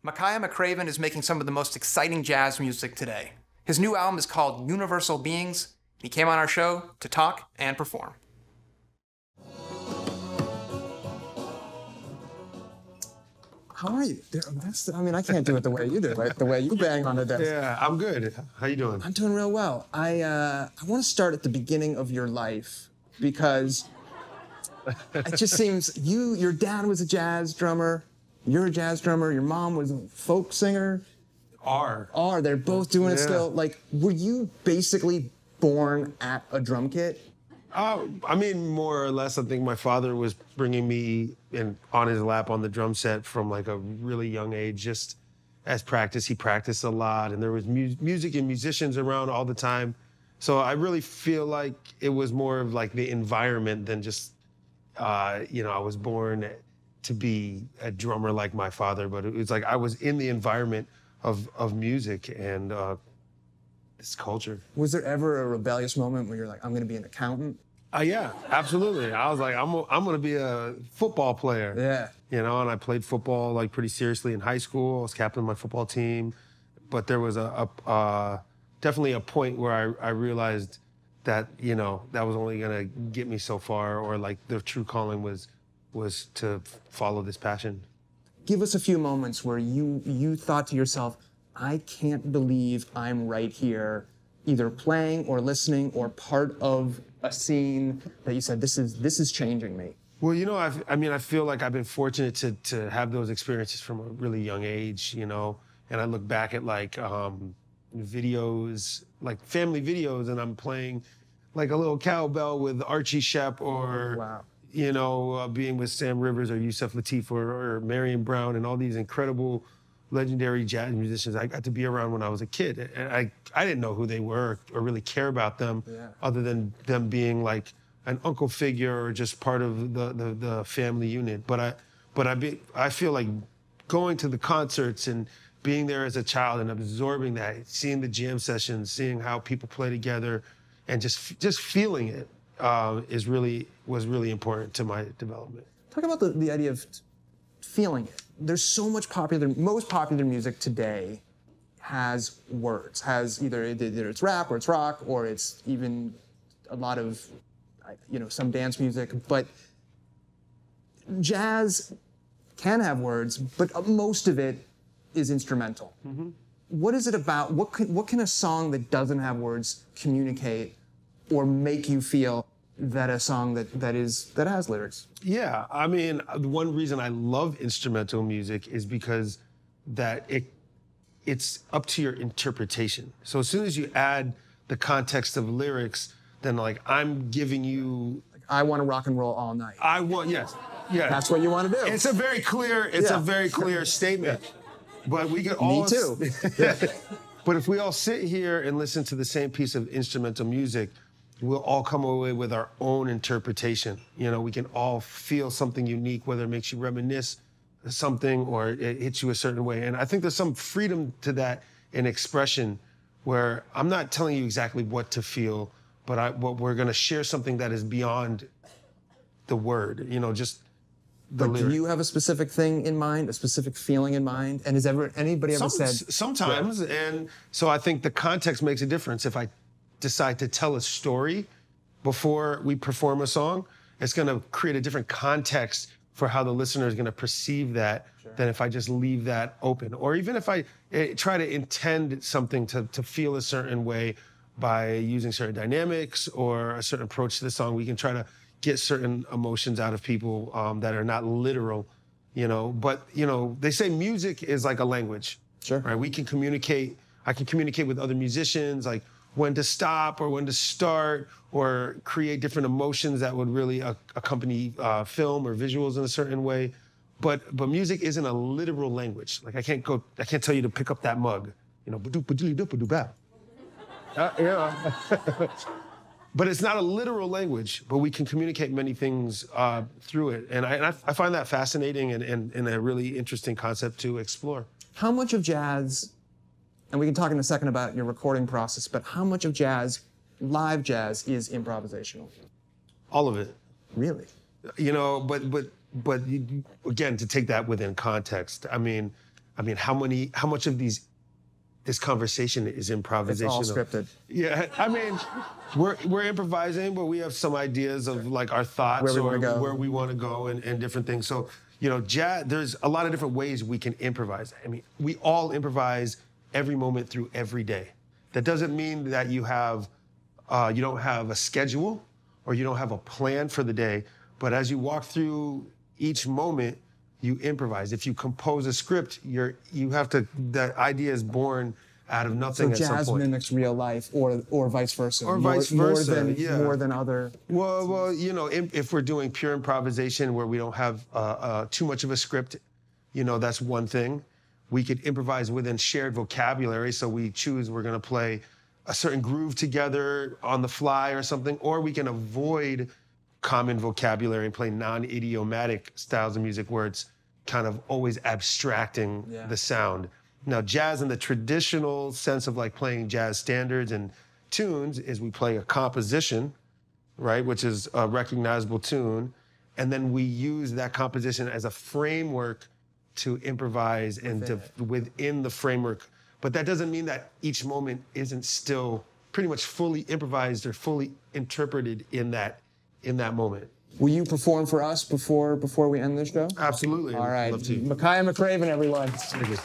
Makaya McCraven is making some of the most exciting jazz music today. His new album is called Universal Beings. He came on our show to talk and perform. How are you? I can't do it the way you do, right? The way you bang on the desk. Yeah, I'm good. How you doing? I'm doing real well. I want to start at the beginning of your life because it just seems your dad was a jazz drummer, you're a jazz drummer, your mom was a folk singer. They're both doing it still. Like, were you basically born at a drum kit? I mean, more or less, I think my father was bringing me in on his lap on the drum set from like a really young age, just as practice. He practiced a lot, and there was music and musicians around all the time. So I really feel like it was more of like the environment than just, I was born to be a drummer like my father, but it was like I was in the environment of music and this culture. Was there ever a rebellious moment where you're like, I'm going to be an accountant? Yeah, absolutely. I was like, I'm going to be a football player. Yeah. And I played football like pretty seriously in high school. I was captain of my football team. But there was definitely a point where I realized that, that was only going to get me so far, or like the true calling was to follow this passion. Give us a few moments where you thought to yourself, I can't believe I'm right here, either playing or listening or part of a scene that you said, this is changing me. Well, I feel like I've been fortunate to have those experiences from a really young age, and I look back at like videos, like family videos, and I'm playing like a little cowbell with Archie Shepp or, wow. Being with Sam Rivers or Yusef Lateef or Marion Brown and all these incredible legendary jazz musicians I got to be around when I was a kid. And I didn't know who they were or really care about them other than them being like an uncle figure or just part of the family unit. But I feel like going to the concerts and being there as a child and absorbing that, seeing the jam sessions, seeing how people play together, and just feeling it was really important to my development. Talk about the idea of feeling it. There's so much most popular music today has words, has either it's rap or it's rock or it's even a lot of, some dance music, but jazz can have words, but most of it is instrumental. Mm-hmm. What is it about, what can a song that doesn't have words communicate or make you feel that a song that has lyrics? Yeah, I mean, one reason I love instrumental music is because that it's up to your interpretation. So as soon as you add the context of lyrics, then like I'm giving you, I want to rock and roll all night. Yes. That's what you want to do. It's a very clear statement. Yeah. But we could all. Me too. But if we all sit here and listen to the same piece of instrumental music, we'll all come away with our own interpretation. We can all feel something unique, whether it makes you reminisce something or it hits you a certain way. And I think there's some freedom to that in expression where I'm not telling you exactly what to feel, but we're going to share something that is beyond the word, just the lyric. Do you have a specific thing in mind, a specific feeling in mind? And has anybody ever said? Sometimes. Yeah. And so I think the context makes a difference. If I decide to tell a story before we perform a song, it's going to create a different context for how the listener is going to perceive that than if I just leave that open. Or even if I try to intend something to feel a certain way by using certain dynamics or a certain approach to the song, we can try to get certain emotions out of people that are not literal, But, they say music is like a language. Sure. Right? We can communicate. I can communicate with other musicians, like when to stop or when to start, or create different emotions that would really accompany film or visuals in a certain way. But music isn't a literal language. Like I can't tell you to pick up that mug, But it's not a literal language, but we can communicate many things through it. And I find that fascinating and a really interesting concept to explore. How much of jazz, and we can talk in a second about your recording process, but how much of jazz, live jazz, is improvisational? All of it. Really? But again, to take that within context, I mean, I mean, how much of this conversation is improvisational? It's all scripted. Yeah, I mean, we're improvising, but we have some ideas of like our thoughts Where we wanna go. and different things. So, you know, jazz, there's a lot of different ways we can improvise. I mean, we all improvise every moment through every day. That doesn't mean that you don't have a schedule or you don't have a plan for the day, but as you walk through each moment, you improvise. If you compose a script, that idea is born out of nothing So at some jazz point. mimics real life, or vice versa. Or vice versa, more than other. Well, you know, if we're doing pure improvisation where we don't have too much of a script, you know, that's one thing. We could improvise within shared vocabulary, so we choose we're gonna play a certain groove together on the fly or something, or we can avoid common vocabulary and play non-idiomatic styles of music where it's kind of always abstracting the sound. Now, jazz in the traditional sense of like playing jazz standards and tunes is we play a composition, right, which is a recognizable tune, and then we use that composition as a framework to improvise and within the framework. But that doesn't mean that each moment isn't still pretty much fully improvised or fully interpreted in that moment. Will you perform for us before we end this show? Absolutely. All right. Love to. Makaya McCraven, everyone. Thank you.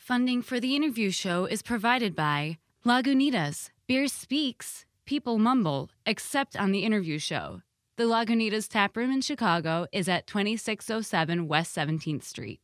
Funding for the interview show is provided by Lagunitas. Beer speaks, people mumble, except on the interview show. The Lagunitas Tap Room in Chicago is at 2607 West 17th Street.